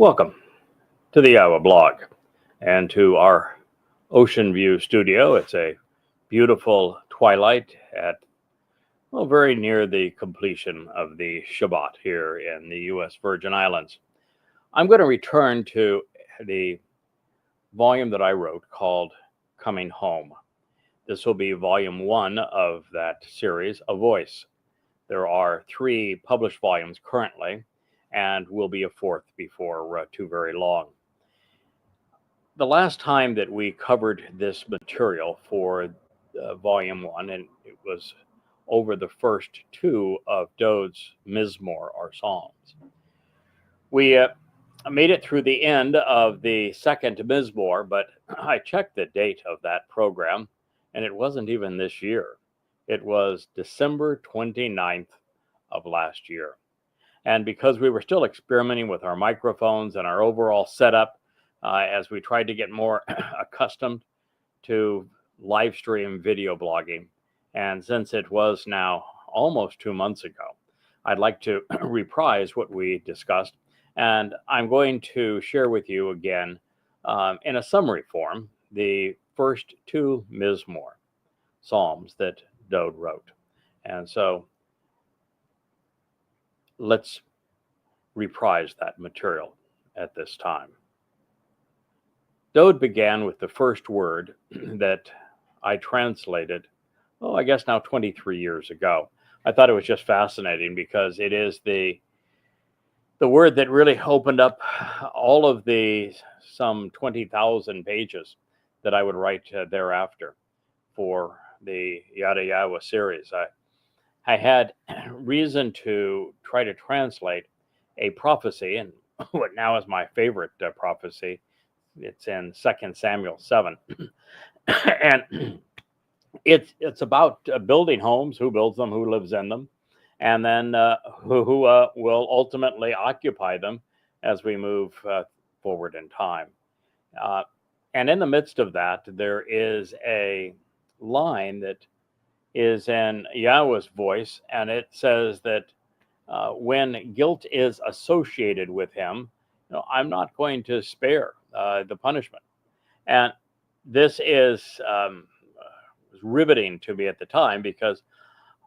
Welcome to the YAHOWah blog and to our Ocean View studio. It's a beautiful twilight at, very near the completion of the Shabat here in the U.S. Virgin Islands. I'm going to return to the volume that I wrote called Coming Home. This will be volume 1 of that series, A Voice. There are 3 published volumes currently, and will be a 4th before too very long. The last time that we covered this material for volume 1, and it was over the first 2 of Dode's Mizmowr, or Psalms. We made it through the end of the second Mizmowr, but I checked the date of that program, and it wasn't even this year. It was December 29th of last year. And because we were still experimenting with our microphones and our overall setup, as we tried to get more accustomed to live stream video blogging, and since it was now almost 2 months ago, I'd like to reprise what we discussed. And I'm going to share with you again, in a summary form, the first 2 Mizmowr Psalms that Dode wrote. And so let's reprise that material at this time. Dode began with the first word that I translated, I guess now 23 years ago. I thought it was just fascinating because it is the word that really opened up all of the some 20,000 pages that I would write thereafter for the Yada Yahowah series. I had reason to try to translate a prophecy, and what now is my favorite prophecy. It's in 2 Samuel 7. And it's about building homes, who builds them, who lives in them, and then who will ultimately occupy them as we move forward in time. And in the midst of that, there is a line that is in Yahweh's voice, and it says that when guilt is associated with him, I'm not going to spare the punishment. And this is riveting to me at the time, because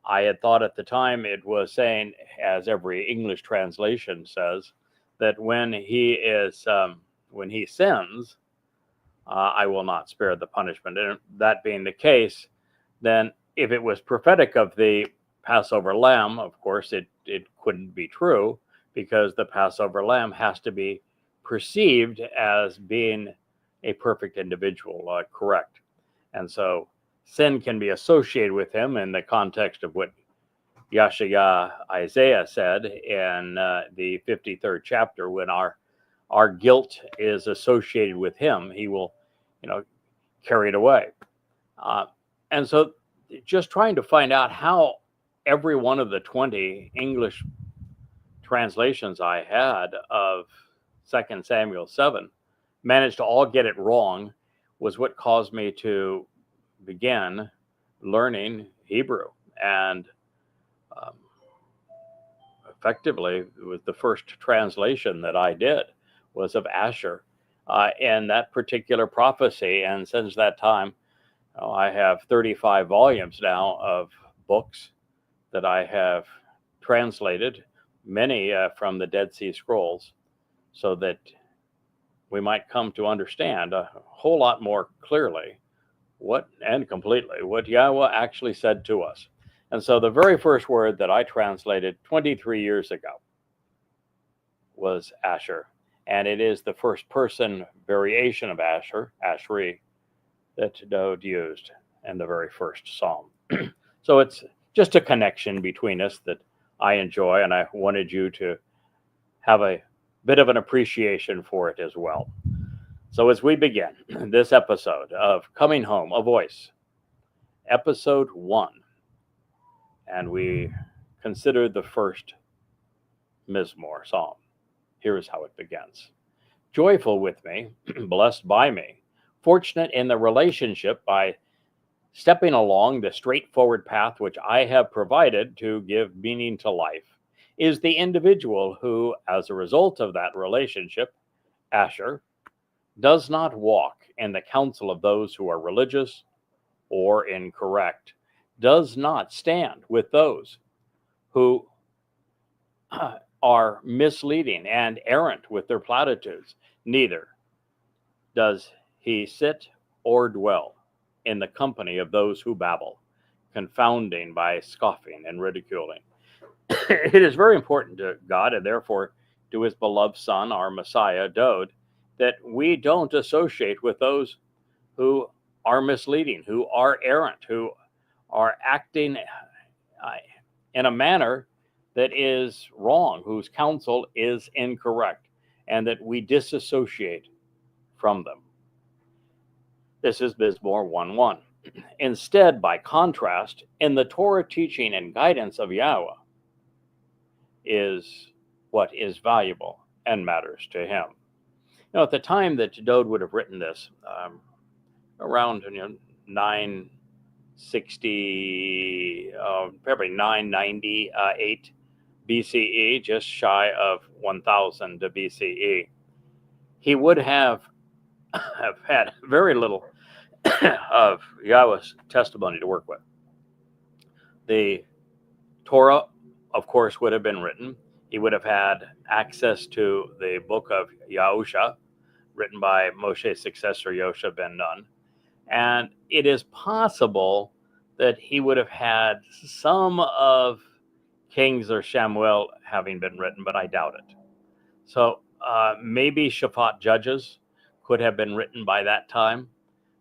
I had thought at the time it was saying, as every English translation says, that when he sins, I will not spare the punishment. And that being the case, then if it was prophetic of the Passover lamb, of course, it couldn't be true, because the Passover lamb has to be perceived as being a perfect individual, correct. And so sin can be associated with him in the context of what Isaiah said in the 53rd chapter, when our guilt is associated with him, he will, carry it away. And so just trying to find out how every one of the 20 English translations I had of 2 Samuel 7 managed to all get it wrong was what caused me to begin learning Hebrew. And effectively, it was the first translation that I did was of Asher in that particular prophecy. And since that time, I have 35 volumes now of books that I have translated, many from the Dead Sea Scrolls, so that we might come to understand a whole lot more clearly and completely what Yahweh actually said to us. And so the very first word that I translated 23 years ago was Asher. And it is the first person variation of Asher, Ashri, that Dode used in the very first psalm. So it's just a connection between us that I enjoy, and I wanted you to have a bit of an appreciation for it as well. So as we begin this episode of Coming Home, A Voice, episode 1, and we consider the first Mizmowr psalm. Here is how it begins. Joyful with me, blessed by me, fortunate in the relationship by stepping along the straightforward path which I have provided to give meaning to life, is the individual who, as a result of that relationship, Asher, does not walk in the counsel of those who are religious or incorrect, does not stand with those who are misleading and errant with their platitudes, neither does he sit or dwell in the company of those who babble, confounding by scoffing and ridiculing. It is very important to God, and therefore to his beloved Son, our Messiah, Dode, that we don't associate with those who are misleading, who are errant, who are acting in a manner that is wrong, whose counsel is incorrect, and that we disassociate from them. This is Mizmowr 1:1. Instead, by contrast, in the Torah teaching and guidance of Yahowah is what is valuable and matters to him. At the time that Dode would have written this, around 960, probably 998 BCE, just shy of 1000 BCE, he would have had very little of Yahweh's testimony to work with. The Torah, of course, would have been written. He would have had access to the book of Yahusha, written by Moshe's successor, Yosha ben Nun. And it is possible that he would have had some of Kings or Shamuel having been written, but I doubt it. So maybe Shaphat Judges could have been written by that time,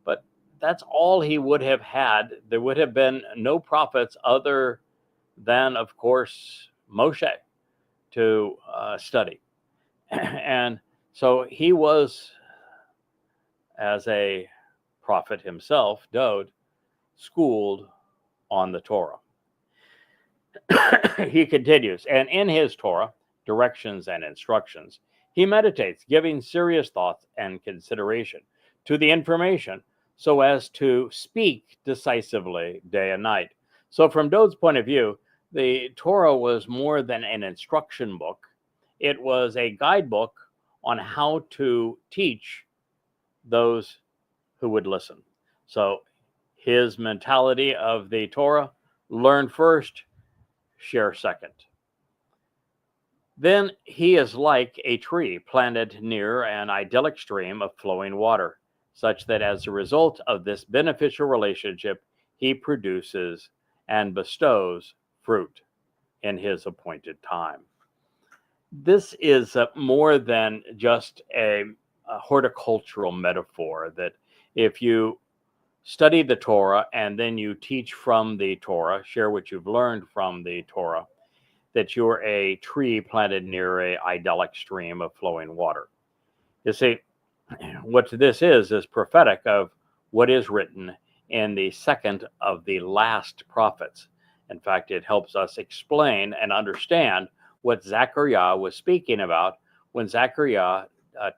but that's all he would have had. There would have been no prophets other than, of course, Moshe to study. And so he was, as a prophet himself, Dode, schooled on the Torah. He continues, and in his Torah, directions and instructions, he meditates, giving serious thought and consideration to the information so as to speak decisively day and night. So from Dode's point of view, the Torah was more than an instruction book. It was a guidebook on how to teach those who would listen. So his mentality of the Torah: learn first, share second. Then he is like a tree planted near an idyllic stream of flowing water, such that as a result of this beneficial relationship, he produces and bestows fruit in his appointed time. This is more than just a horticultural metaphor, that if you study the Torah and then you teach from the Torah, share what you've learned from the Torah, that you're a tree planted near an idyllic stream of flowing water. You see, what this is prophetic of what is written in the second of the last prophets. In fact, it helps us explain and understand what Zechariah was speaking about when Zechariah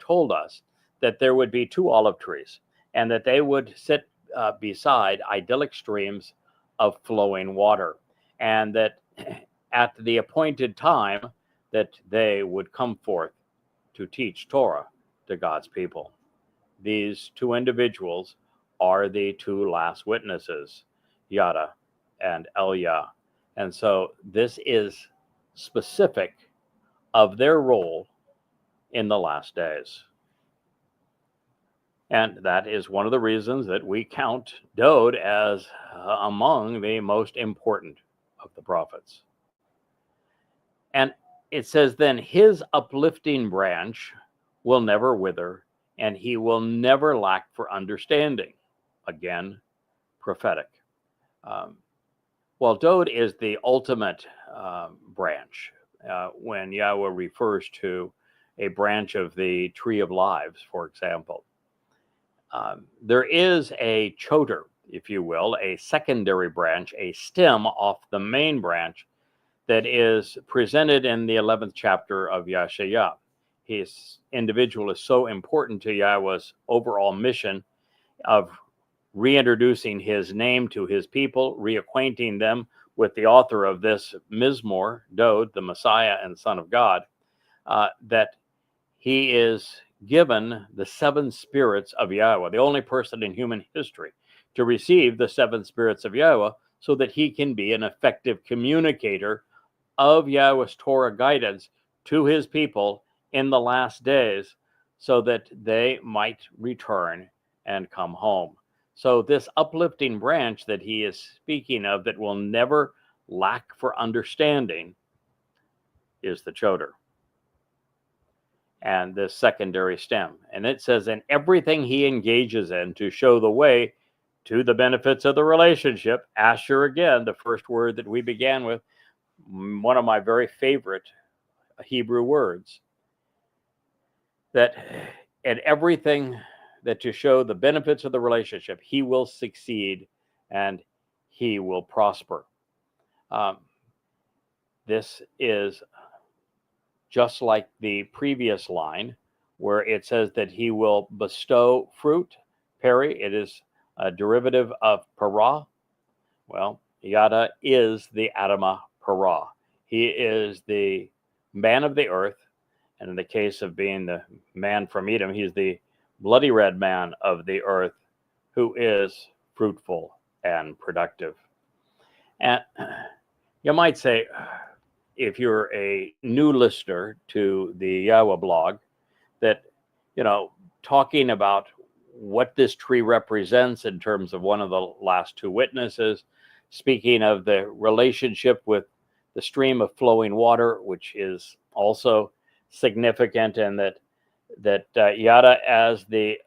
told us that there would be 2 olive trees and that they would sit beside idyllic streams of flowing water, and that at the appointed time that they would come forth to teach Torah to God's people. These 2 individuals are the 2 last witnesses, Yada and Elia. And so this is specific of their role in the last days. And that is one of the reasons that we count Dode as among the most important of the prophets. And it says, then his uplifting branch will never wither, and he will never lack for understanding. Again, prophetic. Well, Dode is the ultimate branch. When Yahweh refers to a branch of the tree of lives, for example, there is a choder, if you will, a secondary branch, a stem off the main branch that is presented in the 11th chapter of Yeshayah. His individual is so important to Yahweh's overall mission of reintroducing his name to his people, reacquainting them with the author of this Mizmowr, Dode, the Messiah and Son of God, that he is given the seven spirits of Yahweh, the only person in human history to receive the seven spirits of Yahweh, so that he can be an effective communicator of Yahweh's Torah guidance to his people in the last days, so that they might return and come home. So this uplifting branch that he is speaking of, that will never lack for understanding, is the Choder, and this secondary stem. And it says, in everything he engages in to show the way to the benefits of the relationship. Asher, again, the first word that we began with, one of my very favorite Hebrew words, that in everything that to show the benefits of the relationship, he will succeed and he will prosper. This is just like the previous line where it says that he will bestow fruit, peri. It is a derivative of para. Well, Yada is the Adamah para. He is the man of the earth. And in the case of being the man from Edom, he's the bloody red man of the earth, who is fruitful and productive. And you might say, if you're a new listener to the YAHOWAH blog, that, talking about what this tree represents in terms of one of the last two witnesses, speaking of the relationship with the stream of flowing water, which is also significant, and that Yada, as the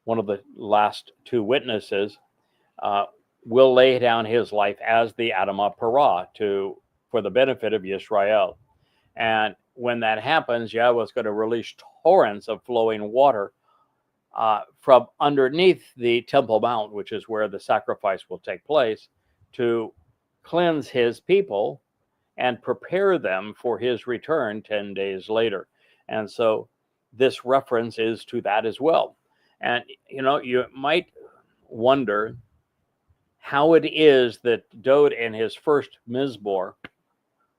one of the last two witnesses, will lay down his life as the Adamah Parah for the benefit of Yisrael. And when that happens, Yahweh is going to release torrents of flowing water from underneath the Temple Mount, which is where the sacrifice will take place, to cleanse his people and prepare them for his return 10 days later. And so this reference is to that as well. And, you might wonder how it is that Dode in his first Mizmowr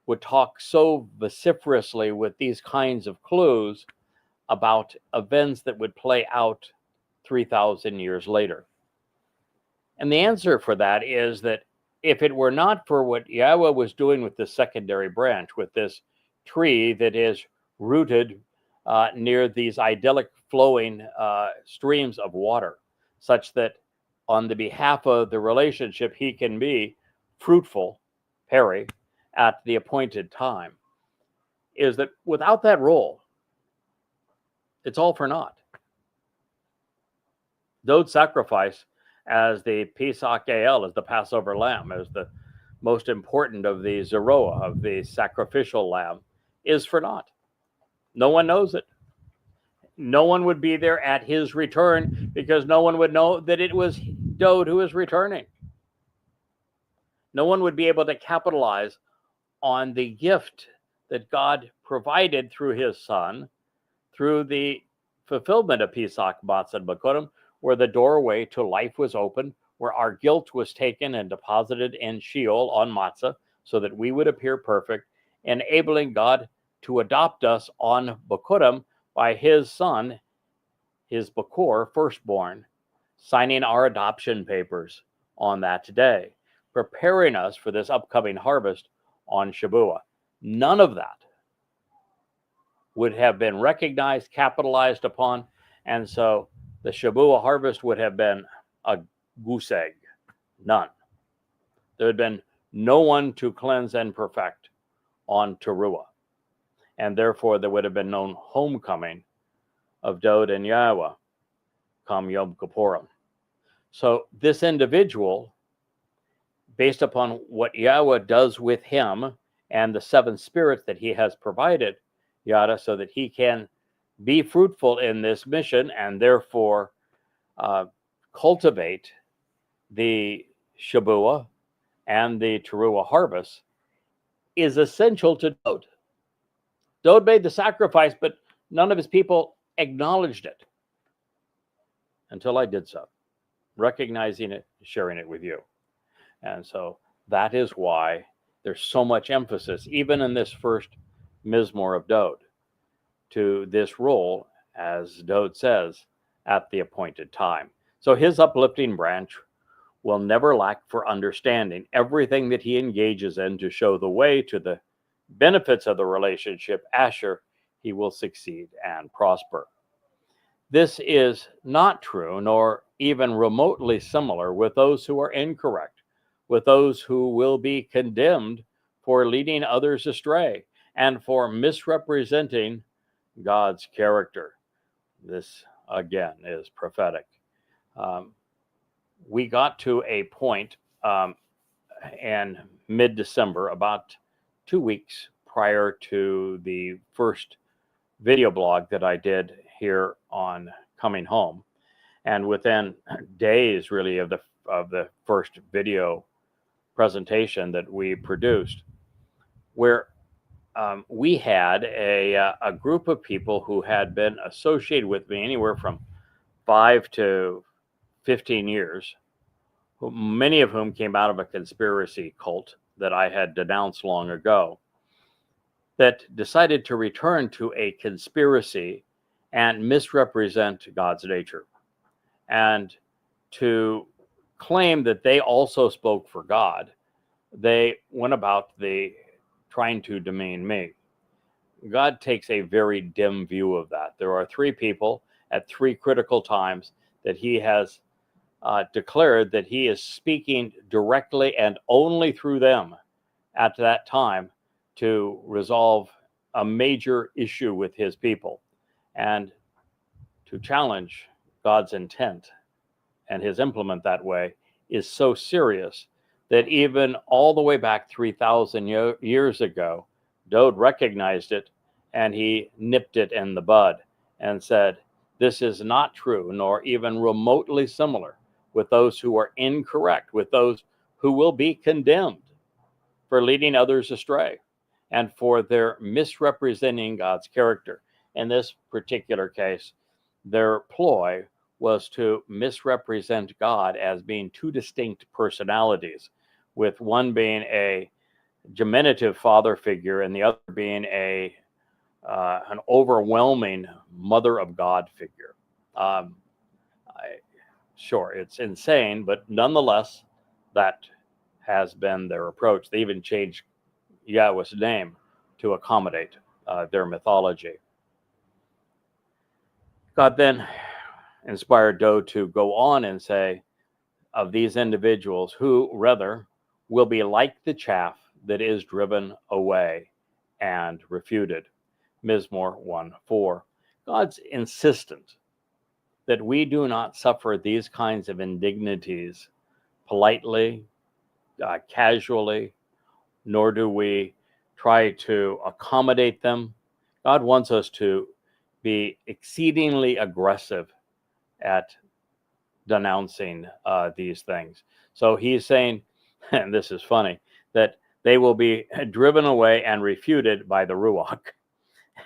would talk so vociferously with these kinds of clues about events that would play out 3,000 years later. And the answer for that is that if it were not for what Yahweh was doing with this secondary branch, with this tree that is rooted near these idyllic flowing streams of water, such that on the behalf of the relationship, he can be fruitful, peri, at the appointed time, is that without that role, it's all for naught. Dode's sacrifice as the Pesach El, as the Passover lamb, as the most important of the Zeroah, of the sacrificial lamb, is for naught. No one knows it. No one would be there at his return, because no one would know that it was Dode who is returning. No one would be able to capitalize on the gift that God provided through his son, through the fulfillment of Pesach Matzah Bakurim, where the doorway to life was opened, where our guilt was taken and deposited in Sheol on Matzah, so that we would appear perfect, enabling God to adopt us on Bakurim by his son, his Bakor, firstborn, signing our adoption papers on that day, preparing us for this upcoming harvest on Shabuah. None of that would have been recognized, capitalized upon, and so the Shabuah harvest would have been a goose egg. None. There had been no one to cleanse and perfect on Towrah, and therefore there would have been no homecoming of Dode and Yahweh come Yom Kippurim. So this individual, based upon what Yahweh does with him and the seven spirits that he has provided Yada, so that he can be fruitful in this mission and therefore cultivate the Shabuah and the Towrah harvest, is essential to Dode. Dode made the sacrifice, but none of his people acknowledged it until I did so, recognizing it, sharing it with you. And so that is why there's so much emphasis, even in this first Mizmowr of Dode, to this role, as Dode says, at the appointed time. So his uplifting branch will never lack for understanding everything that he engages in to show the way to the benefits of the relationship. Asher, he will succeed and prosper. This is not true, nor even remotely similar, with those who are incorrect, with those who will be condemned for leading others astray and for misrepresenting God's character. This, again, is prophetic. We got to a point in mid-December, about 2 weeks prior to the first video blog that I did here on coming home, and within days really of the first video presentation that we produced, where we had a group of people who had been associated with me anywhere from 5 to 15 years, many of whom came out of a conspiracy cult that I had denounced long ago, that decided to return to a conspiracy and misrepresent God's nature, and to claim that they also spoke for God. They went about trying to demean me. God takes a very dim view of that. There are 3 people at 3 critical times that he has declared that he is speaking directly and only through them at that time to resolve a major issue with his people, and to challenge God's intent and his implement that way is so serious that even all the way back 3,000 years ago, Dode recognized it, and he nipped it in the bud and said, this is not true, nor even remotely similar, with those who are incorrect, with those who will be condemned for leading others astray and for their misrepresenting God's character. In this particular case, their ploy was to misrepresent God as being 2 distinct personalities, with one being a diminutive father figure and the other being an overwhelming mother of God figure. Sure, it's insane, but nonetheless, that has been their approach. They even changed Yahweh's name to accommodate their mythology. God then inspired Dode to go on and say of these individuals, who rather will be like the chaff that is driven away and refuted. Mizmowr 1:4. God's insistent that we do not suffer these kinds of indignities politely, casually, nor do we try to accommodate them. God wants us to be exceedingly aggressive at denouncing these things. So he's saying, and this is funny, that they will be driven away and refuted by the Ruach.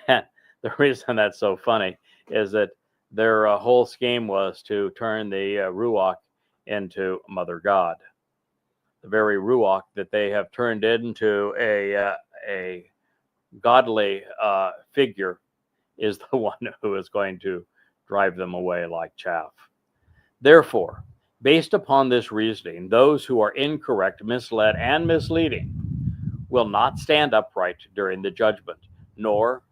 And the reason that's so funny is that their whole scheme was to turn the Ruach into Mother God. The very Ruach that they have turned into a godly figure is the one who is going to drive them away like chaff. Therefore, based upon this reasoning, those who are incorrect, misled, and misleading will not stand upright during the judgment, nor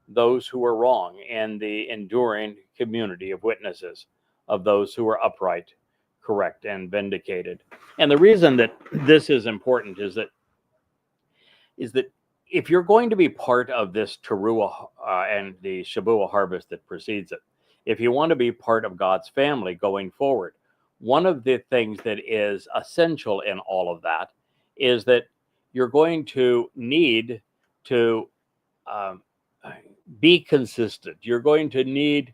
those who are wrong in the enduring community of witnesses of those who are upright, correct, and vindicated. And the reason that this is important is that if you're going to be part of this Towrah and the Shabat harvest that precedes it, if you want to be part of God's family going forward, one of the things that is essential in all of that is that you're going to need to be consistent. You're going to need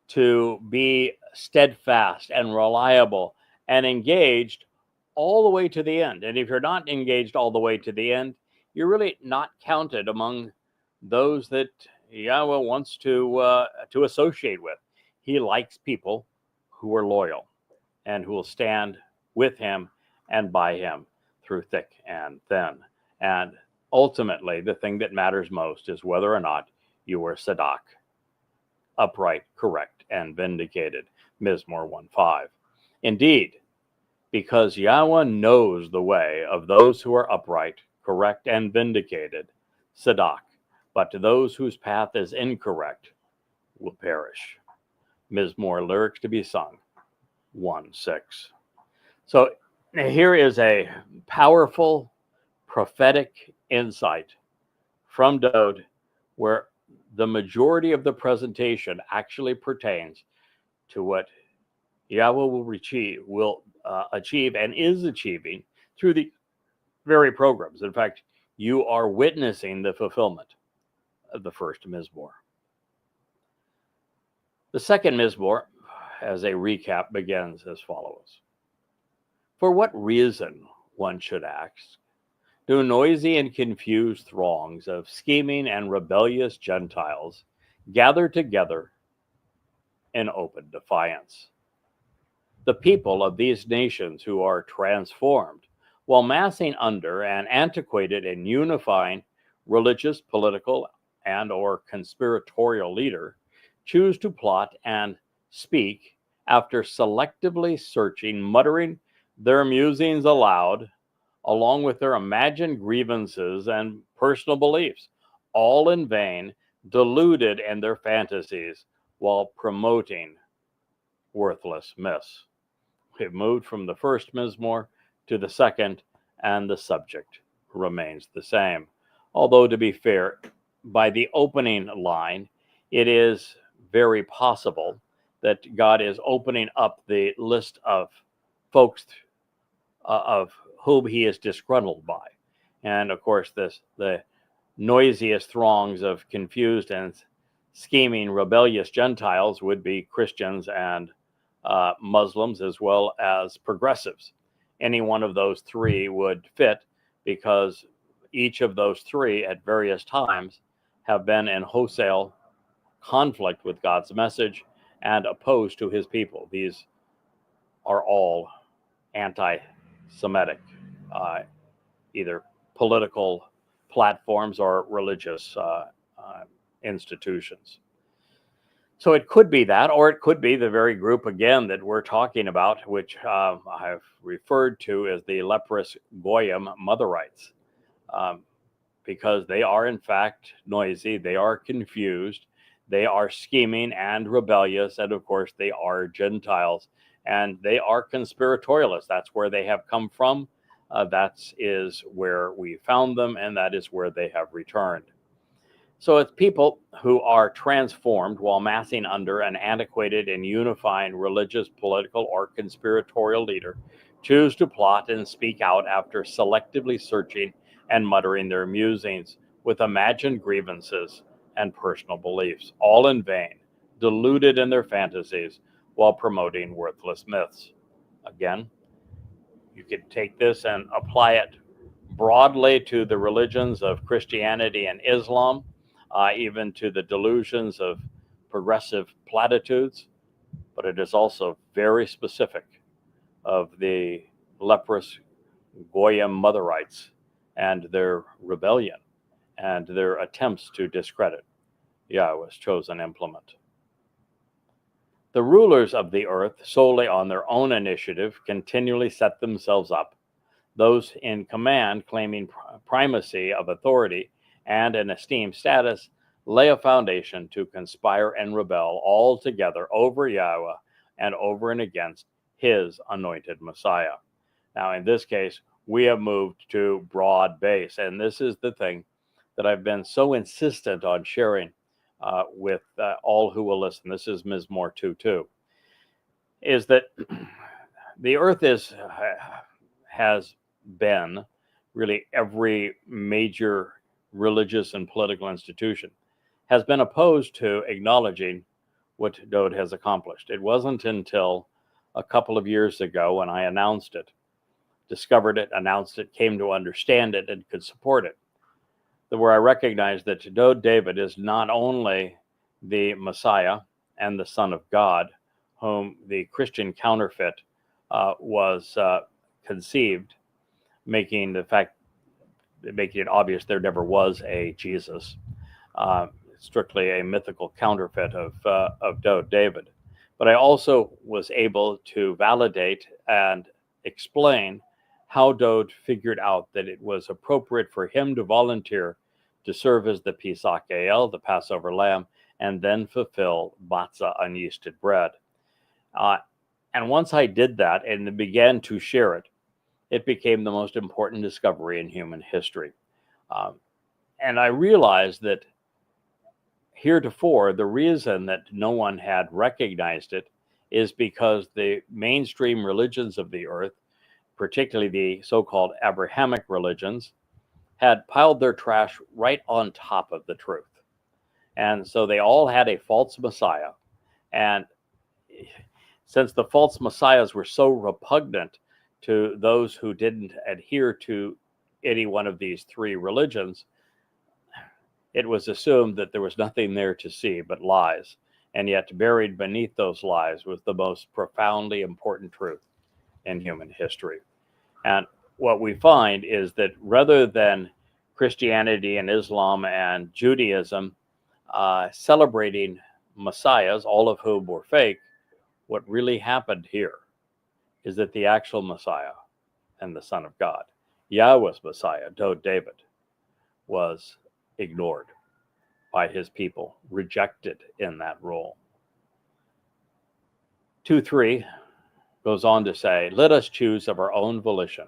to be steadfast and reliable and engaged all the way to the end. And if you're not engaged all the way to the end, you're really not counted among those that Yahweh wants to associate with. He likes people who are loyal and who will stand with him and by him through thick and thin. And ultimately, the thing that matters most is whether or not you were Sadak, upright, correct, and vindicated. Mizmowr 1:5. Indeed, because Yahweh knows the way of those who are upright, correct, and vindicated, Sadak, but to those whose path is incorrect will perish. Mizmowr lyrics to be sung 1:6. So here is a powerful prophetic insight from Dode, where the majority of the presentation actually pertains to what Yahweh will achieve and is achieving through the very programs. In fact, you are witnessing the fulfillment of the first Mizmowr. The second Mizmowr, as a recap, begins as follows. For what reason, one should ask, do noisy and confused throngs of scheming and rebellious Gentiles gather together in open defiance? The people of these nations who are transformed, while massing under an antiquated and unifying religious, political, and or conspiratorial leader, choose to plot and speak after selectively searching, muttering their musings aloud, along with their imagined grievances and personal beliefs, all in vain, deluded in their fantasies while promoting worthless myths. We've moved from the first Mizmowr to the second, and the subject remains the same. Although, to be fair, by the opening line, it is very possible that God is opening up the list of folks of whom he is disgruntled by. And of course, the noisiest throngs of confused and scheming rebellious Gentiles would be Christians and Muslims, as well as progressives. Any one of those three would fit, because each of those three at various times have been in wholesale conflict with God's message and opposed to his people. These are all anti-Semitic, either political platforms or religious institutions. So it could be that, or it could be the very group again that we're talking about, which I've referred to as the leprous Goyim Motherites, because they are in fact noisy, they are confused, they are scheming and rebellious, and of course they are Gentiles, and they are conspiratorialists. That's where they have come from. That is where we found them, and that is where they have returned. So it's people who are transformed while massing under an antiquated and unifying religious, political, or conspiratorial leader, choose to plot and speak out after selectively searching and muttering their musings with imagined grievances and personal beliefs, all in vain, deluded in their fantasies while promoting worthless myths. Again, you could take this and apply it broadly to the religions of Christianity and Islam, even to the delusions of progressive platitudes, but it is also very specific of the leprous Goyim Motherites and their rebellion and their attempts to discredit Yahweh's chosen implement. The rulers of the earth, solely on their own initiative, continually set themselves up. Those in command, claiming primacy of authority and an esteemed status, lay a foundation to conspire and rebel all together over Yahweh and over and against his anointed Messiah. Now, in this case, we have moved to broad base, and this is the thing that I've been so insistent on sharing with all who will listen. This is Mizmowr 2:2, is that the earth has been really every major religious and political institution has been opposed to acknowledging what Dode has accomplished. It wasn't until a couple of years ago when I announced it, discovered it, announced it, came to understand it, and could support it, that where I recognized that Dode David is not only the Messiah and the Son of God, whom the Christian counterfeit was conceived, making it obvious there never was a Jesus. strictly a mythical counterfeit of David. But I also was able to validate and explain how Dode figured out that it was appropriate for him to volunteer to serve as the Pesach El, the Passover lamb, and then fulfill matzah, unyeasted bread. And once I did that and began to share it, it became the most important discovery in human history. And I realized that heretofore, the reason that no one had recognized it is because the mainstream religions of the earth, particularly the so-called Abrahamic religions, had piled their trash right on top of the truth. And so they all had a false messiah. And since the false messiahs were so repugnant to those who didn't adhere to any one of these three religions, it was assumed that there was nothing there to see but lies. And yet buried beneath those lies was the most profoundly important truth in human history. And what we find is that rather than Christianity and Islam and Judaism celebrating messiahs, all of whom were fake, what really happened here is that the actual Messiah and the Son of God, Yahweh's Messiah, David, was ignored by his people, rejected in that role. 2:3 goes on to say, let us choose of our own volition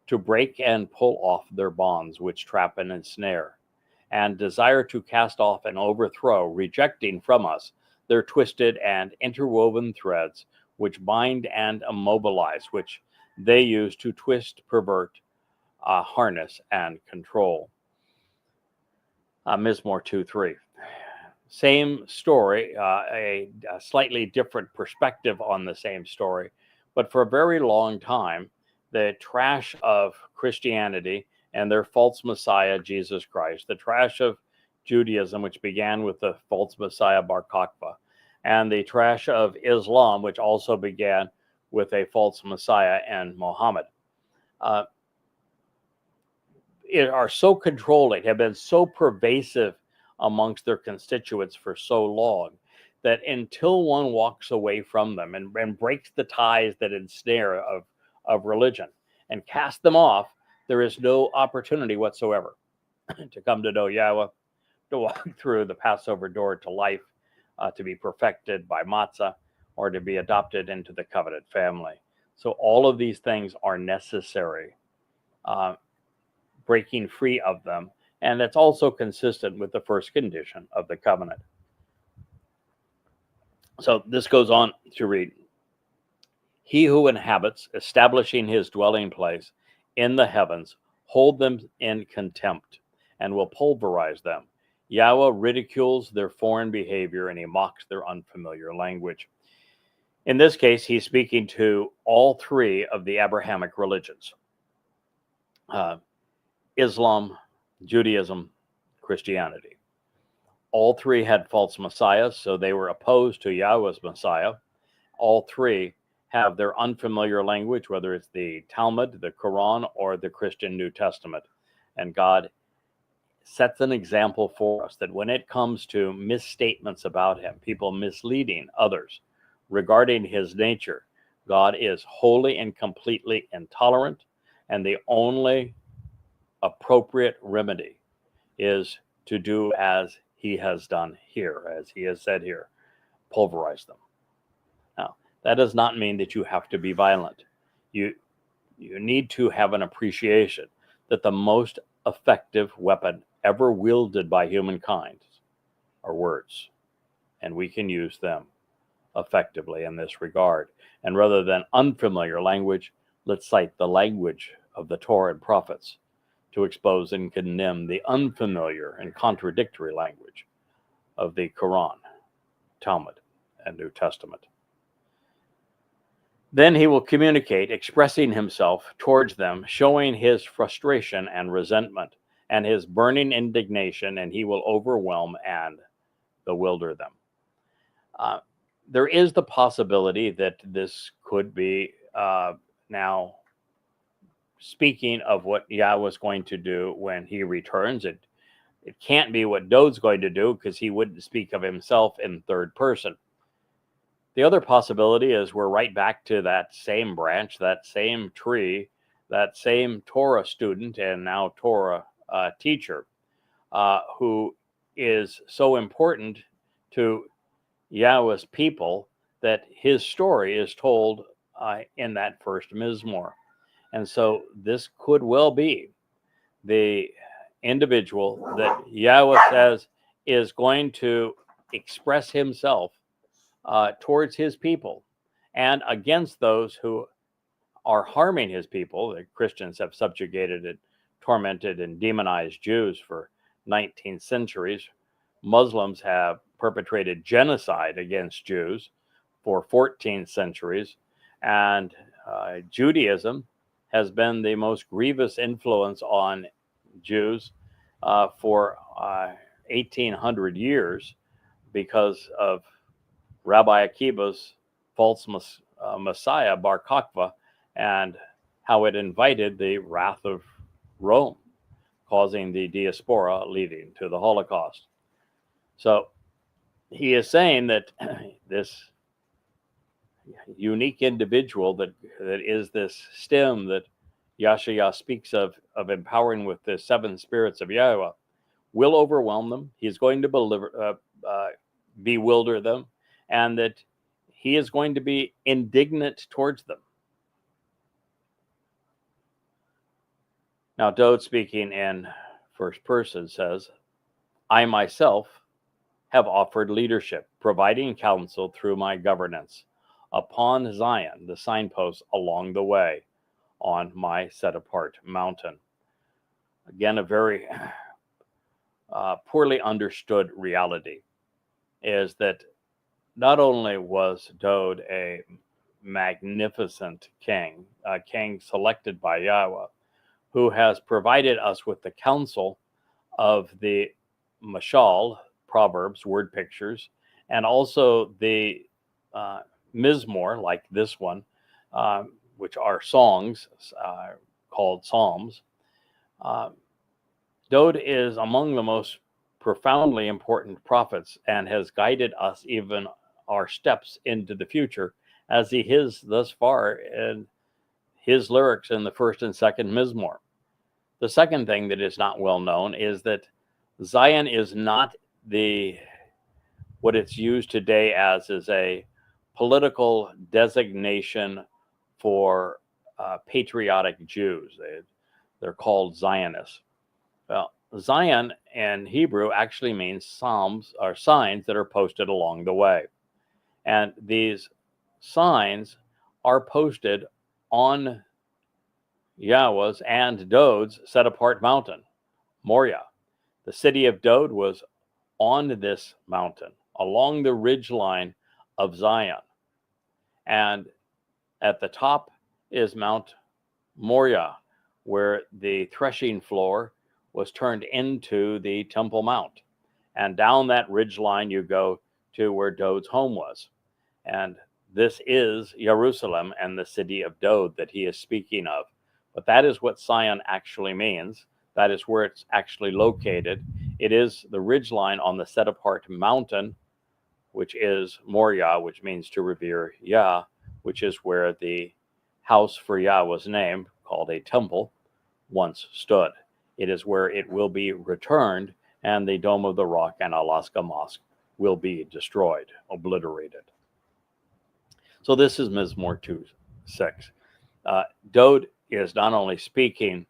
to break and pull off their bonds which trap and ensnare, and desire to cast off and overthrow, rejecting from us their twisted and interwoven threads, which bind and immobilize, which they use to twist, pervert, harness, and control. Mizmowr 2:3. Same story, a slightly different perspective on the same story, but for a very long time, the trash of Christianity and their false Messiah, Jesus Christ, the trash of Judaism, which began with the false Messiah, Bar Kokhba, and the trash of Islam, which also began with a false Messiah and Muhammad, are so controlling, have been so pervasive amongst their constituents for so long that until one walks away from them and breaks the ties that ensnare of religion and cast them off, there is no opportunity whatsoever to come to know Yahweh, to walk through the Passover door to life, to be perfected by matzah, or to be adopted into the covenant family. So all of these things are necessary, breaking free of them, and it's also consistent with the first condition of the covenant. So this goes on to read, he who inhabits, establishing his dwelling place in the heavens, hold them in contempt and will pulverize them. Yahweh ridicules their foreign behavior and he mocks their unfamiliar language. In this case, he's speaking to all three of the Abrahamic religions, Islam, Judaism, Christianity. All three had false messiahs, so they were opposed to Yahweh's Messiah. All three have their unfamiliar language, whether it's the Talmud, the Quran, or the Christian New Testament. And God sets an example for us that when it comes to misstatements about him, people misleading others regarding his nature, God is wholly and completely intolerant, and the only appropriate remedy is to do as he has done here, as he has said here, pulverize them. Now, that does not mean that you have to be violent. You need to have an appreciation that the most effective weapon ever wielded by humankind are words, and we can use them effectively in this regard. And rather than unfamiliar language, let's cite the language of the Torah and prophets to expose and condemn the unfamiliar and contradictory language of the Quran, Talmud, and New Testament. Then he will communicate, expressing himself towards them, showing his frustration and resentment and his burning indignation, and he will overwhelm and bewilder them. There is the possibility that this could be now speaking of what Yahweh is going to do when he returns. it can't be what Dode's going to do because he wouldn't speak of himself in third person. The other possibility is we're right back to that same branch, that same tree, that same Torah student and now Torah teacher who is so important to Yahweh's people that his story is told in that first Mizmowr. And so this could well be the individual that Yahweh says is going to express himself towards his people and against those who are harming his people. The Christians have subjugated and tormented and demonized Jews for 19 centuries. Muslims have perpetrated genocide against Jews for 14 centuries. And Judaism has been the most grievous influence on Jews for 1,800 years because of Rabbi Akiba's false Messiah, Bar Kokhba, and how it invited the wrath of Rome, causing the diaspora, leading to the Holocaust. So he is saying that this unique individual that is this stem that Yahshua speaks of empowering with the seven spirits of Yahweh will overwhelm them. He's going to bewilder them, and that he is going to be indignant towards them. Now, Dode, speaking in first person, says, I myself have offered leadership, providing counsel through my governance upon Zion, the signpost along the way on my set-apart mountain. Again, a very poorly understood reality is that not only was Dode a magnificent king, a king selected by Yahweh, who has provided us with the counsel of the mashal, proverbs, word pictures, and also the Mizmowr, like this one, which are songs called psalms. Dode is among the most profoundly important prophets and has guided us even our steps into the future, as he has thus far in his lyrics in the first and second Mizmowr. The second thing that is not well known is that Zion is not what it's used today as is a political designation for patriotic Jews. They're called Zionists. Well, Zion in Hebrew actually means psalms or signs that are posted along the way. And these signs are posted on Yahweh's and Dode's set-apart mountain, Moriah. The city of Dode was on this mountain, along the ridge line of Zion. And at the top is Mount Moriah, where the threshing floor was turned into the Temple Mount. And down that ridge line you go to where Dode's home was. And this is Jerusalem and the city of Dode that he is speaking of. But that is what Zion actually means. That is where it's actually located. It is the ridgeline on the set-apart mountain, which is Moriah, which means to revere Yah, which is where the house for Yah was named, called a temple, once stood. It is where it will be returned, and the Dome of the Rock and Alaska Mosque will be destroyed, obliterated. So this is Mizmowr 2:6. Dode is not only speaking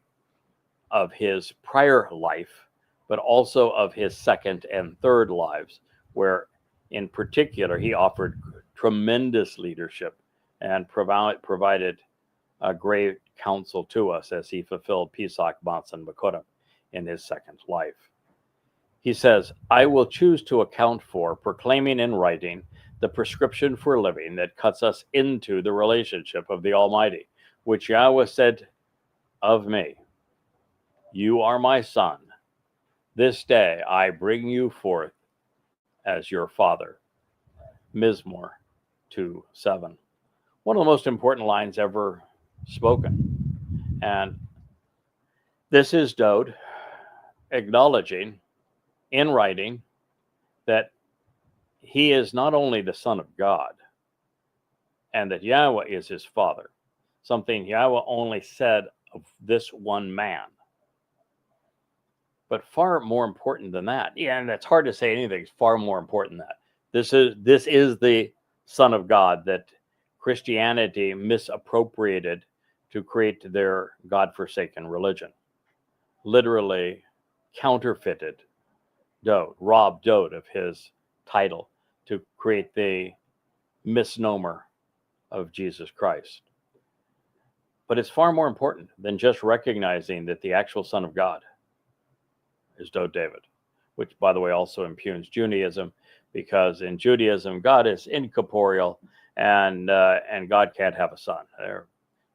of his prior life, but also of his second and third lives, where in particular he offered tremendous leadership and provided a great counsel to us as he fulfilled Pesach, Matzah, Bekurim in his second life. He says, I will choose to account for proclaiming in writing the prescription for living that cuts us into the relationship of the Almighty, which Yahweh said of me, you are my son. This day I bring you forth as your father. Mizmowr 2:7. One of the most important lines ever spoken. And this is Dode acknowledging in writing that he is not only the Son of God and that Yahweh is his Father, something Yahweh only said of this one man. But far more important than that, and it's hard to say anything far more important than that. This is the Son of God that Christianity misappropriated to create their God-forsaken religion. Literally counterfeited Dowd, robbed Dowd of his title to create the misnomer of Jesus Christ. But it's far more important than just recognizing that the actual Son of God is Dowd David, which, by the way, also impugns Judaism, because in Judaism, God is incorporeal, and God can't have a son.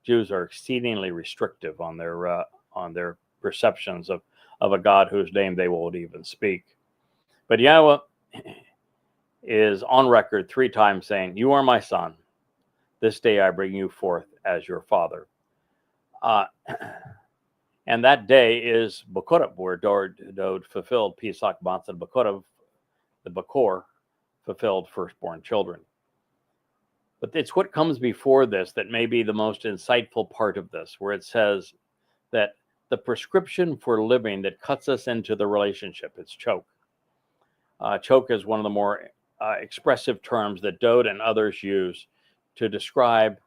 Jews are exceedingly restrictive on their perceptions of a God whose name they won't even speak. But Yahweh is on record 3 times saying, "You are my son. This day I bring you forth as your father." And that day is Bekurim, where Dowd fulfilled Pesach Matzah Bekurim, the Bekor, fulfilled firstborn children. But it's what comes before this that may be the most insightful part of this, where it says that the prescription for living that cuts us into the relationship, it's choke. Choke is one of the more expressive terms that Dowd and others use to describe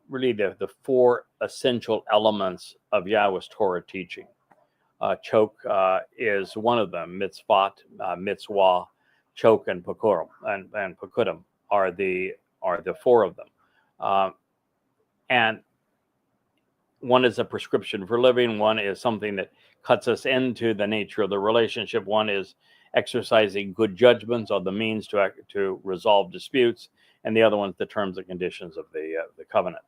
really the 4 essential elements of Yahweh's Torah teaching. Choke is one of them. Mitzvot, mitzvah, choke, and Bekurim, and Pekudim are the 4 of them. And one is a prescription for living. One is something that cuts us into the nature of the relationship. One is exercising good judgments on the means to resolve disputes, and the other one's the terms and conditions of the covenant.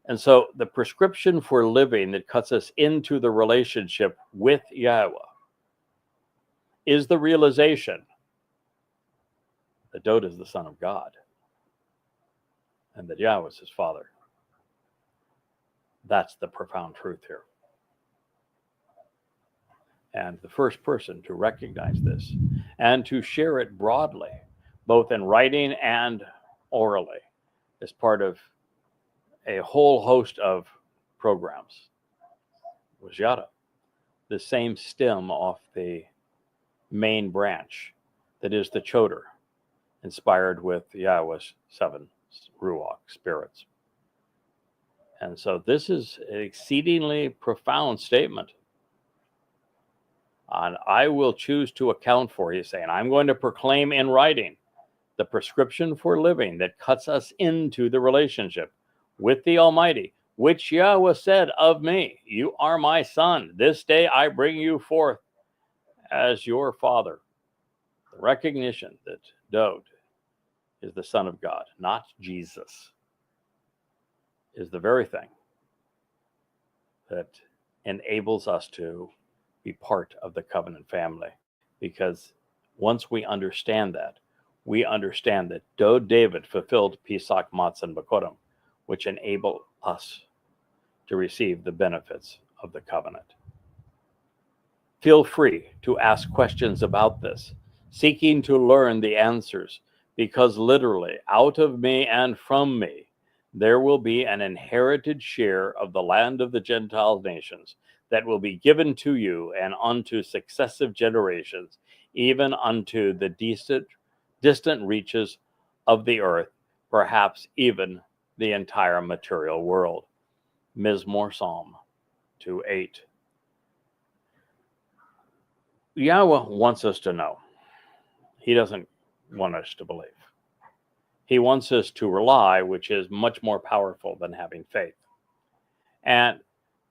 And so the prescription for living that cuts us into the relationship with Yahweh is the realization that Dowd is the Son of God and that Yahweh is his Father. That's the profound truth here. And the first person to recognize this and to share it broadly, both in writing and orally, as part of a whole host of programs, was Yada, the same stem off the main branch that is the Towrah, inspired with Yahweh's 7 Ruach spirits. And so this is an exceedingly profound statement. And I will choose to account for, he's saying, I'm going to proclaim in writing the prescription for living that cuts us into the relationship with the Almighty, which Yahweh said of me, "You are my son. This day I bring you forth as your father." The recognition that Dowd is the Son of God, not Jesus, is the very thing that enables us to be part of the covenant family. Because once we understand that Dowd David fulfilled Pesach Matzah and Bekurim, which enable us to receive the benefits of the covenant. Feel free to ask questions about this, seeking to learn the answers, because literally, out of me and from me, there will be an inherited share of the land of the Gentile nations that will be given to you and unto successive generations, even unto the distant reaches of the earth, perhaps even the entire material world. Mizmowr Psalm 2:8. Yahweh wants us to know. He doesn't want us to believe. He wants us to rely, which is much more powerful than having faith. And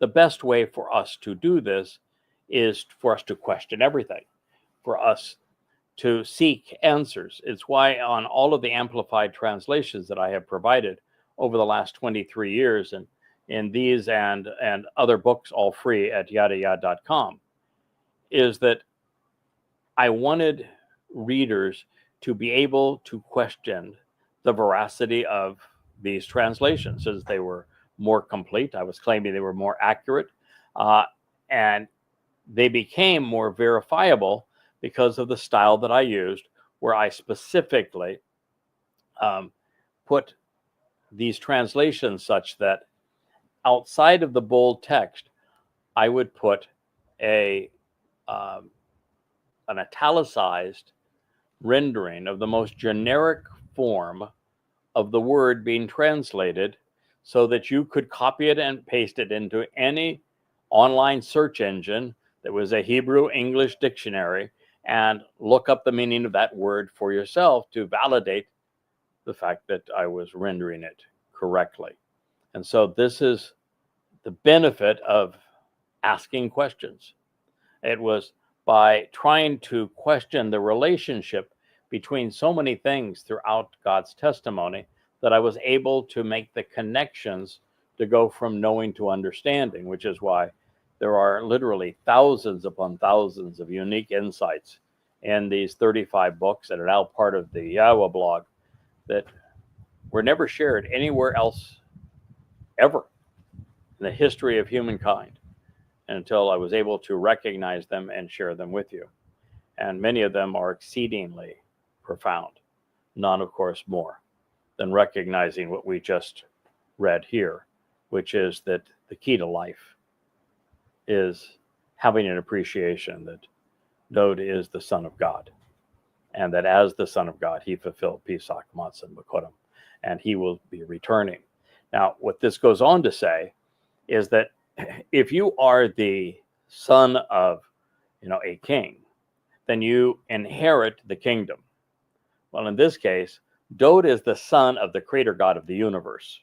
the best way for us to do this is for us to question everything, for us to seek answers. It's why on all of the amplified translations that I have provided over the last 23 years, and in these and other books, all free at YADAYAH.com, is that I wanted readers to be able to question the veracity of these translations, as they were more complete. I was claiming they were more accurate, and they became more verifiable because of the style that I used, where I specifically put these translations such that outside of the bold text, I would put an italicized rendering of the most generic form of the word being translated, so that you could copy it and paste it into any online search engine that was a Hebrew English dictionary and look up the meaning of that word for yourself to validate the fact that I was rendering it correctly. And so this is the benefit of asking questions. It was by trying to question the relationship between so many things throughout God's testimony that I was able to make the connections to go from knowing to understanding, which is why there are literally thousands upon thousands of unique insights in these 35 books that are now part of the YAHOWAH blog that were never shared anywhere else ever in the history of humankind until I was able to recognize them and share them with you. And many of them are exceedingly profound. None, of course, more than recognizing what we just read here, which is that the key to life is having an appreciation that Dod is the Son of God, and that as the Son of God, he fulfilled Pesach, Matzah, and Bekurim, and he will be returning. Now, what this goes on to say is that if you are the son of, a king, then you inherit the kingdom. Well, in this case, Dod is the son of the creator God of the universe.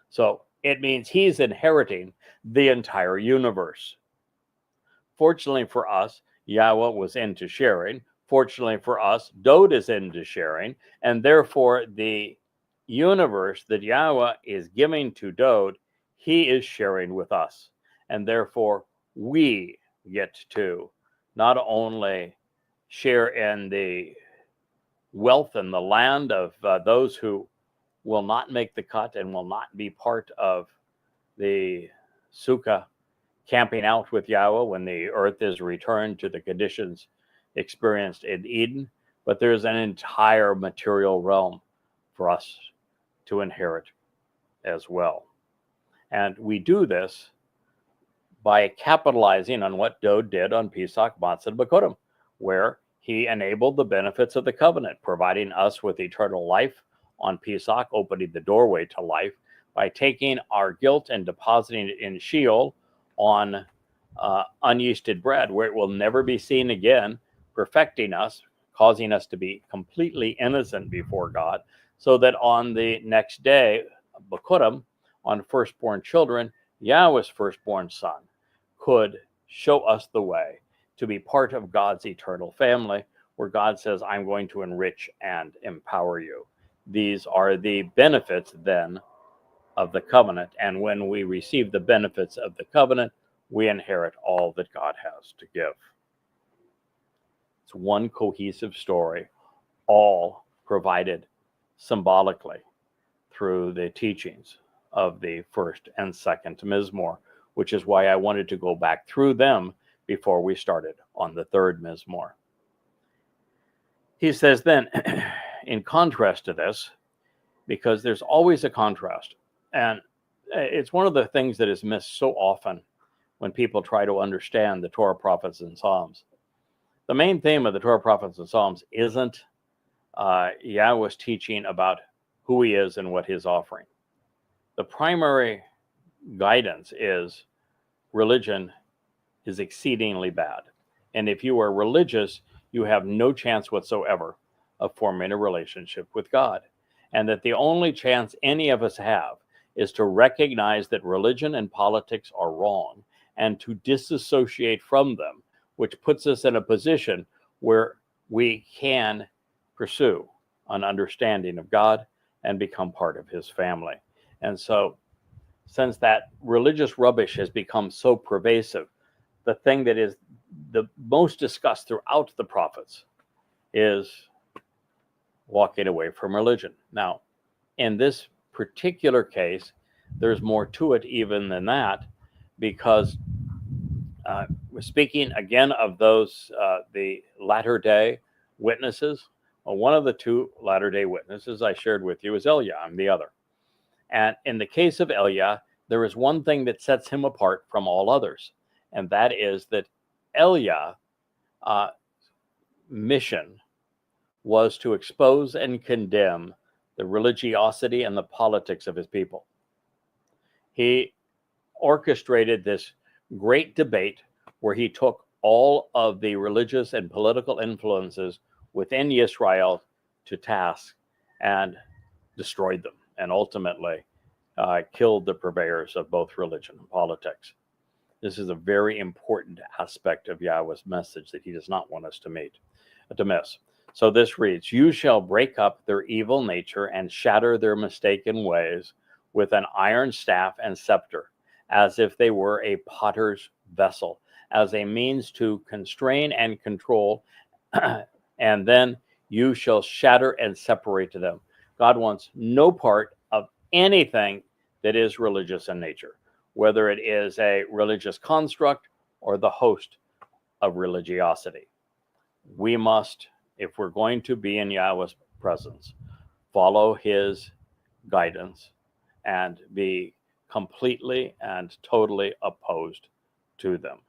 So it means he's inheriting the entire universe. Fortunately for us, Yahweh was into sharing. Fortunately for us, Dod is into sharing. And therefore, the universe that Yahweh is giving to Dod, he is sharing with us. And therefore, we get to not only share in the wealth and the land of those who will not make the cut and will not be part of the Sukkah camping out with Yahweh when the earth is returned to the conditions experienced in Eden, but there's an entire material realm for us to inherit as well. And we do this by capitalizing on what Dod did on Pesach, Matzah, and Bekurim, where he enabled the benefits of the covenant, providing us with eternal life on Pesach, opening the doorway to life by taking our guilt and depositing it in Sheol on unyeasted bread, where it will never be seen again, perfecting us, causing us to be completely innocent before God, so that on the next day, Bekurim, on firstborn children, Yahweh's firstborn son could show us the way to be part of God's eternal family, where God says, I'm going to enrich and empower you. These are the benefits then of the covenant. And when we receive the benefits of the covenant, we inherit all that God has to give. It's one cohesive story, all provided symbolically through the teachings of the first and second Mizmowr, which is why I wanted to go back through them before we started on the third Mizmowr. He says then, in contrast to this, because there's always a contrast, and it's one of the things that is missed so often when people try to understand the Torah, prophets, and Psalms. The main theme of the Torah, prophets, and Psalms isn't Yahweh's teaching about who he is and what he's offering. The primary guidance is religion is exceedingly bad. And if you are religious, you have no chance whatsoever of forming a relationship with God. And that the only chance any of us have is to recognize that religion and politics are wrong and to disassociate from them, which puts us in a position where we can pursue an understanding of God and become part of his family. And so, since that religious rubbish has become so pervasive, the thing that is the most discussed throughout the prophets is walking away from religion. Now, in this particular case, there's more to it even than that, because speaking again of those, the latter day witnesses, well, one of the two latter day witnesses I shared with you is Eliah. I'm the other. And in the case of Eliah, there is one thing that sets him apart from all others, and that is that Eliah's mission was to expose and condemn the religiosity and the politics of his people. He orchestrated this great debate where he took all of the religious and political influences within Israel to task and destroyed them, and ultimately killed the purveyors of both religion and politics. This is a very important aspect of Yahweh's message that he does not want us to miss. So this reads, "You shall break up their evil nature and shatter their mistaken ways with an iron staff and scepter, as if they were a potter's vessel, as a means to constrain and control, and then you shall shatter and separate them." God wants no part of anything that is religious in nature, whether it is a religious construct or the host of religiosity. We must, if we're going to be in Yahweh's presence, follow his guidance and be completely and totally opposed to them,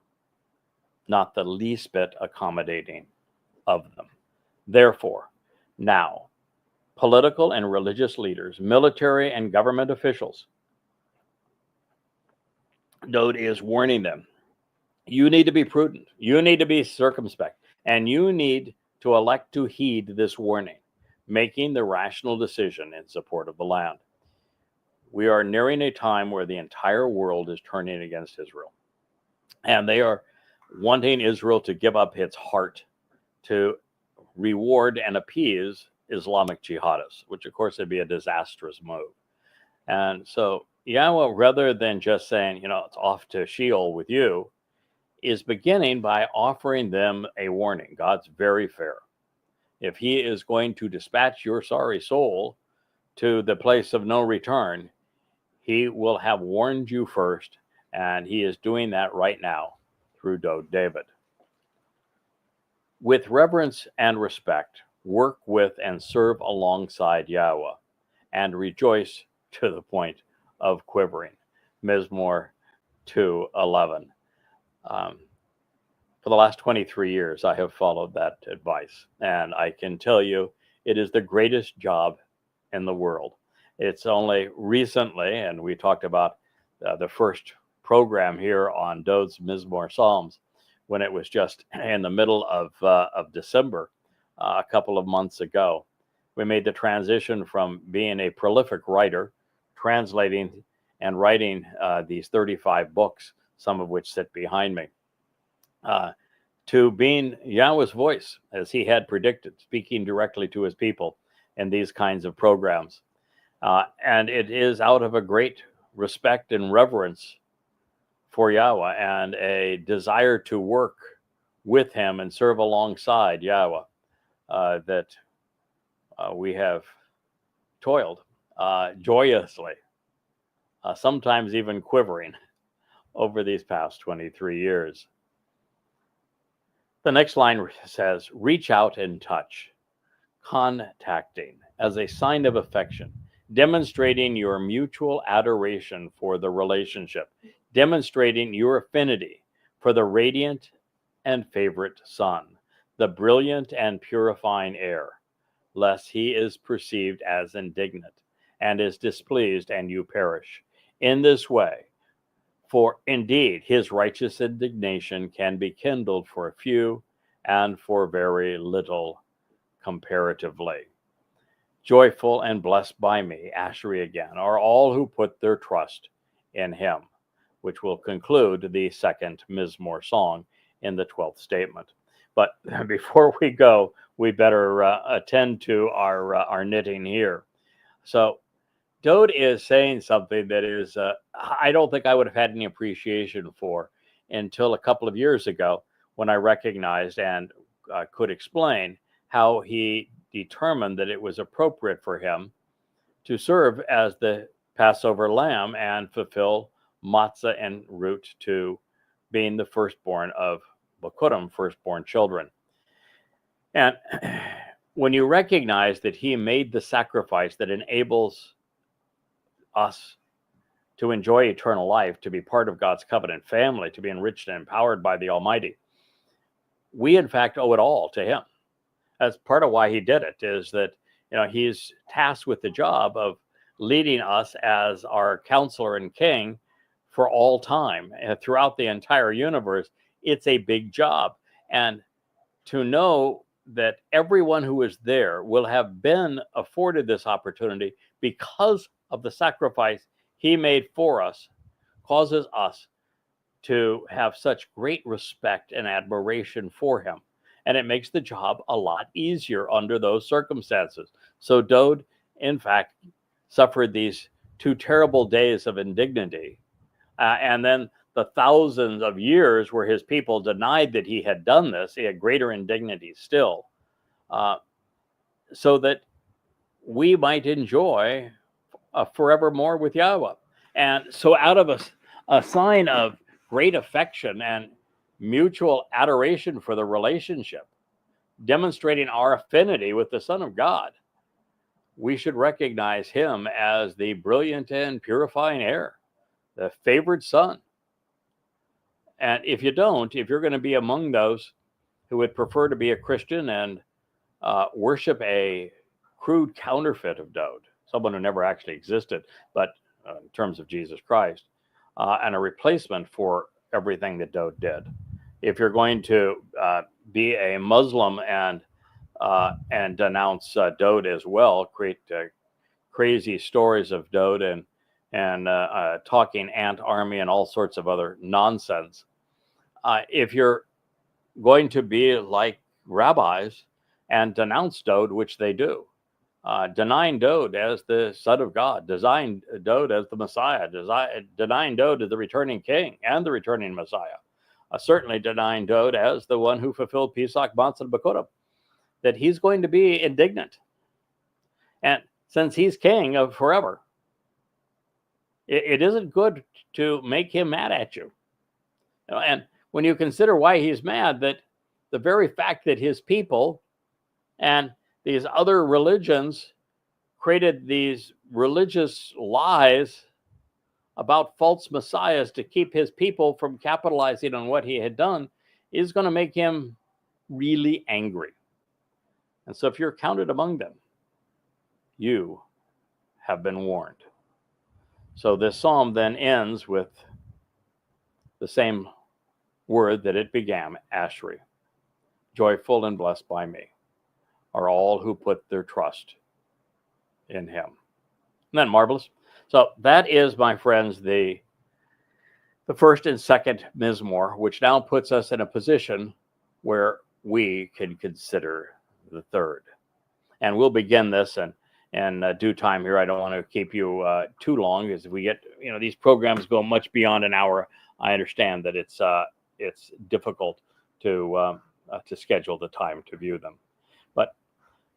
not the least bit accommodating of them. Therefore, now, political and religious leaders, military and government officials, Dode is warning them, you need to be prudent, you need to be circumspect, and you need to elect to heed this warning, making the rational decision in support of the land. We are nearing a time where the entire world is turning against Israel, and they are wanting Israel to give up its heart to reward and appease Islamic jihadists, which of course would be a disastrous move. And so Yahweh, rather than just saying, it's off to Sheol with you, is beginning by offering them a warning. God's very fair. If he is going to dispatch your sorry soul to the place of no return, he will have warned you first, and he is doing that right now through Dode David. With reverence and respect, work with and serve alongside Yahweh, and rejoice to the point of quivering. Mizmowr 2:11. For the last 23 years, I have followed that advice, and I can tell you it is the greatest job in the world. It's only recently, and we talked about the first program here on Dode's Mizmowr Psalms, when it was just in the middle of December, a couple of months ago. We made the transition from being a prolific writer, translating and writing these 35 books, some of which sit behind me, to being Yahweh's voice, as he had predicted, speaking directly to his people in these kinds of programs. And it is out of a great respect and reverence for Yahweh and a desire to work with him and serve alongside Yahweh that we have toiled joyously, sometimes even quivering, over these past 23 years. The next line says, reach out and touch, contacting as a sign of affection, demonstrating your mutual adoration for the relationship, demonstrating your affinity for the radiant and favorite sun, the brilliant and purifying air, lest he is perceived as indignant and is displeased and you perish. In this way, for indeed his righteous indignation can be kindled for a few and for very little comparatively. Joyful and blessed by me, Ashri again, are all who put their trust in him, which will conclude the second Mizmowr song in the 12th statement. But before we go, we better attend to our knitting here. So Dode is saying something that is, I don't think I would have had any appreciation for until a couple of years ago, when I recognized and could explain how he determined that it was appropriate for him to serve as the Passover lamb and fulfill matzah en route to being the firstborn of Bakurim, firstborn children. And when you recognize that he made the sacrifice that enables us to enjoy eternal life, to be part of God's covenant family, to be enriched and empowered by the Almighty, we in fact owe it all to him. That's part of why he did it, is that he's tasked with the job of leading us as our counselor and king for all time and throughout the entire universe. It's a big job. And to know that everyone who is there will have been afforded this opportunity because of the sacrifice he made for us causes us to have such great respect and admiration for him. And it makes the job a lot easier under those circumstances. So Dowd, in fact, suffered these 2 terrible days of indignity. And then the thousands of years where his people denied that he had done this, he had greater indignity still, so that we might enjoy forevermore with Yahweh. And so out of a sign of great affection and mutual adoration for the relationship, demonstrating our affinity with the Son of God, we should recognize him as the brilliant and purifying heir, the favored son. And if you don't, if you're going to be among those who would prefer to be a Christian and worship a crude counterfeit of Dowd, someone who never actually existed, but in terms of Jesus Christ, and a replacement for everything that Dowd did. If you're going to be a Muslim and denounce Dowd as well, create crazy stories of Dowd and talking ant army and all sorts of other nonsense. If you're going to be like rabbis and denounce Dowd, which they do, denying Dowd as the Son of God, denying Dowd as the Messiah, denying Dowd as the returning king and the returning Messiah, certainly denying Dowd as the one who fulfilled Pesach, Matzah, and Bakurim, that he's going to be indignant. And since he's king of forever, it isn't good to make him mad at you. And when you consider why he's mad, that the very fact that his people and these other religions created these religious lies about false messiahs to keep his people from capitalizing on what he had done is going to make him really angry. And so if you're counted among them, you have been warned. So this psalm then ends with the same word that it began, Ashri. Joyful and blessed by me are all who put their trust in him. Isn't that marvelous? So that is, my friends, the first and second Mizmowr, which now puts us in a position where we can consider the third. And we'll begin this in due time here. I don't want to keep you too long, because if we get, these programs go much beyond an hour. I understand that it's difficult to schedule the time to view them. But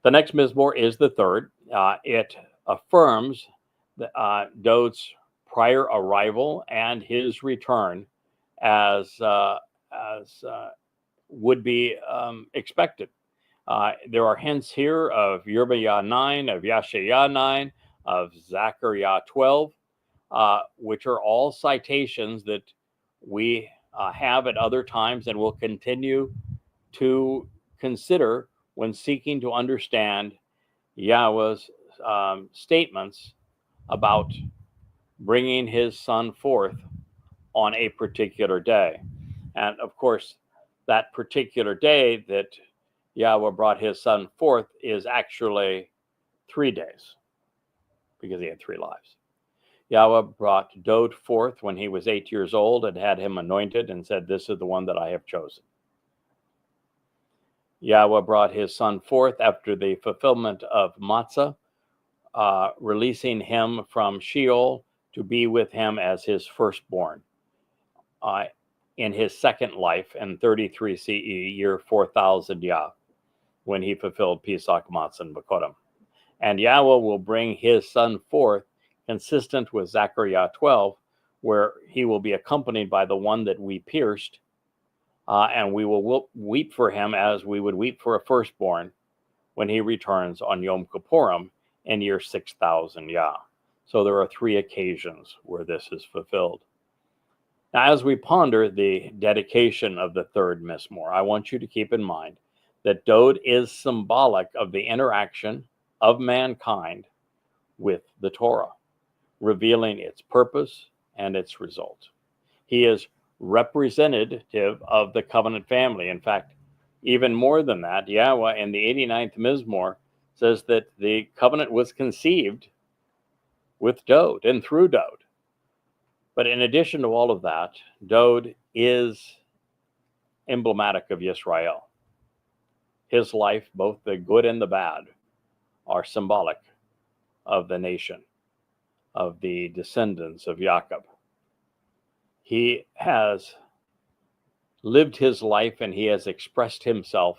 the next Mizmowr is the third. It affirms Dowd's prior arrival and his return as would be expected. There are hints here of Yirmiyah 9, of Yashayah 9, of Zechariah 12, which are all citations that we have at other times and will continue to consider when seeking to understand Yahweh's statements about bringing his son forth on a particular day. And of course, that particular day that Yahweh brought his son forth is actually 3 days, because he had 3 lives. Yahweh brought Dowd forth when he was 8 years old and had him anointed and said, "This is the one that I have chosen." Yahweh brought his son forth after the fulfillment of Matzah, releasing him from Sheol to be with him as his firstborn in his second life in 33 CE, year 4000 Yah, when he fulfilled Pesach, Matzah, and Bakurim. And Yahweh will bring his son forth consistent with Zechariah 12, where he will be accompanied by the one that we pierced, and we will weep for him as we would weep for a firstborn when he returns on Yom Kippurim in year 6000 Yah. So there are 3 occasions where this is fulfilled. Now, as we ponder the dedication of the third Mizmowr, I want you to keep in mind that Dod is symbolic of the interaction of mankind with the Torah, revealing its purpose and its result. He is representative of the covenant family. In fact, even more than that, Yahweh in the 89th Mizmowr says that the covenant was conceived with Dod and through Dod. But in addition to all of that, Dod is emblematic of Yisrael. His life, both the good and the bad, are symbolic of the nation, of the descendants of Jacob. He has lived his life and he has expressed himself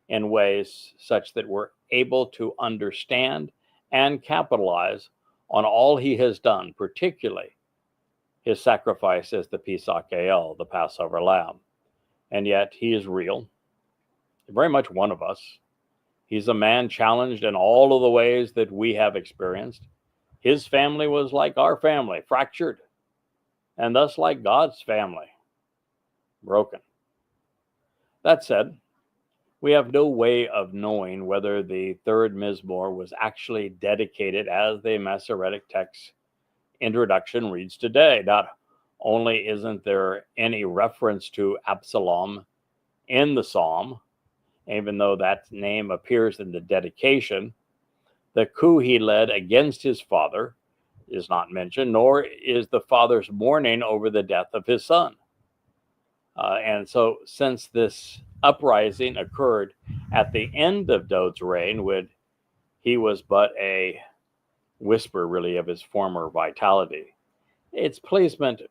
in ways such that we're able to understand and capitalize on all he has done, particularly his sacrifice as the Pesach El, the Passover lamb. And yet he is real, very much one of us. He's a man challenged in all of the ways that we have experienced. His family was like our family, fractured, and thus like God's family, broken. That said, we have no way of knowing whether the third Mizmowr was actually dedicated as the Masoretic text introduction reads today. Not only isn't there any reference to Absalom in the psalm, even though that name appears in the dedication, the coup he led against his father is not mentioned, nor is the father's mourning over the death of his son. And so since this uprising occurred at the end of Dod's reign, when he was but a whisper, really, of his former vitality, its placement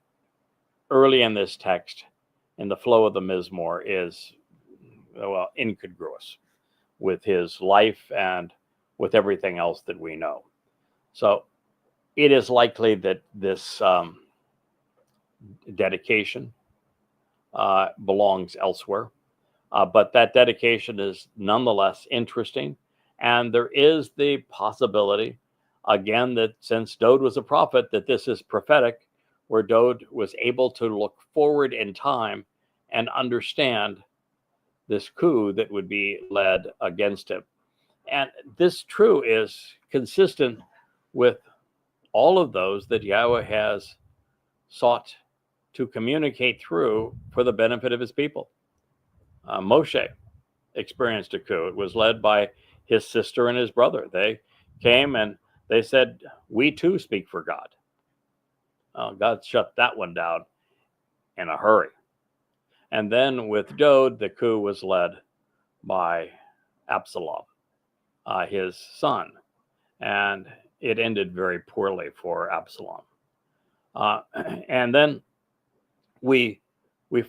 early in this text in the flow of the Mizmowr is, well, incongruous with his life and with everything else that we know. So it is likely that this dedication belongs elsewhere, but that dedication is nonetheless interesting, and there is the possibility, again, that since Dod was a prophet, that this is prophetic, where Dod was able to look forward in time and understand this coup that would be led against him. And this true is consistent with all of those that Yahweh has sought to communicate through for the benefit of his people. Moshe experienced a coup. It was led by his sister and his brother. They came and they said, "We too speak for God." God shut that one down in a hurry. And then with Dod, the coup was led by Absalom, his son. And it ended very poorly for Absalom. And then we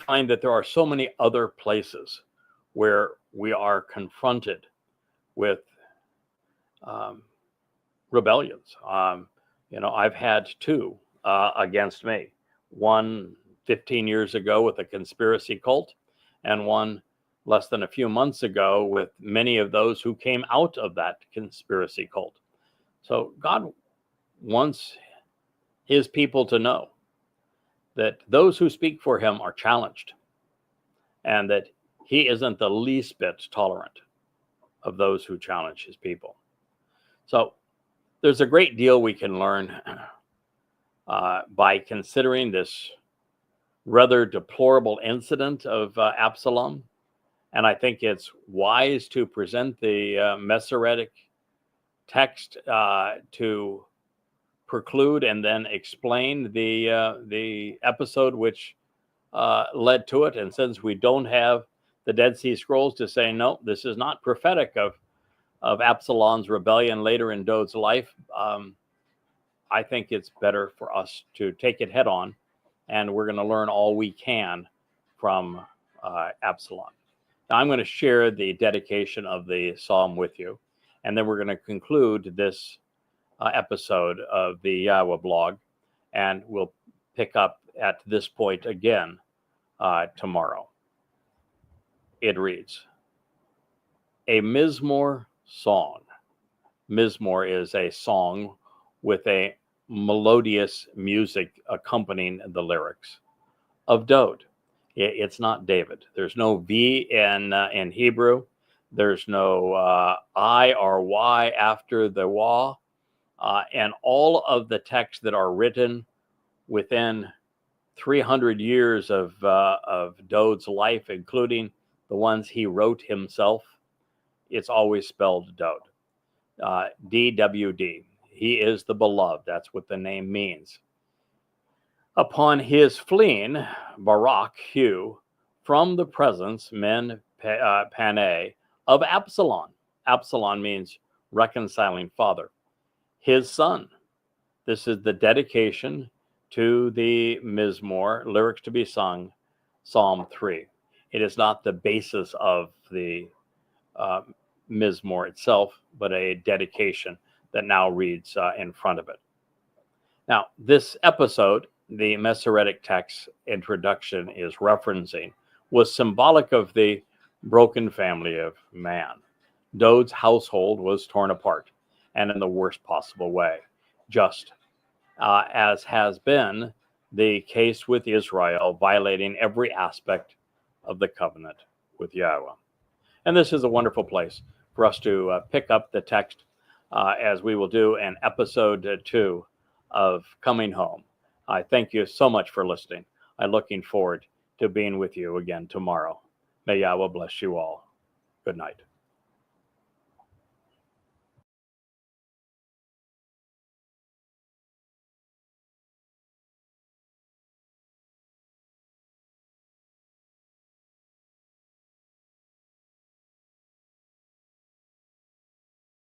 find that there are so many other places where we are confronted with rebellions. I've had 2 against me. One 15 years ago with a conspiracy cult, and one less than a few months ago with many of those who came out of that conspiracy cult. So God wants his people to know that those who speak for him are challenged, and that he isn't the least bit tolerant of those who challenge his people. So there's a great deal we can learn by considering this rather deplorable incident of Absalom. And I think it's wise to present the Masoretic text to preclude and then explain the episode which led to it. And since we don't have the Dead Sea Scrolls to say, no, this is not prophetic of Absalom's rebellion later in Dod's life, I think it's better for us to take it head on, and we're going to learn all we can from Absalom. Now, I'm going to share the dedication of the psalm with you, and then we're going to conclude this episode of the YAHOWAH blog, and we'll pick up at this point again tomorrow. It reads, a Mizmowr song. Mizmowr is a song with a melodious music accompanying the lyrics of Dode. It's not David. There's no V in Hebrew. There's no I or Y after the Wah. And all of the texts that are written within 300 years of Dode's life, including the ones he wrote himself, it's always spelled Dode. DWD. He is the beloved. That's what the name means. Upon his fleeing, Barak, Hugh, from the presence, men, Panay, of Absalom. Absalom means reconciling father. His son. This is the dedication to the Mizmowr, lyrics to be sung, Psalm 3. It is not the basis of the Mizmowr itself, but a dedication that now reads in front of it. Now, this episode, the Masoretic text introduction is referencing, was symbolic of the broken family of man. Dode's household was torn apart, and in the worst possible way, just as has been the case with Israel, violating every aspect of the covenant with Yahweh. And this is a wonderful place for us to pick up the text as we will do in episode 2 of Coming Home. I thank you so much for listening. I'm looking forward to being with you again tomorrow. May Yahweh bless you all. Good night.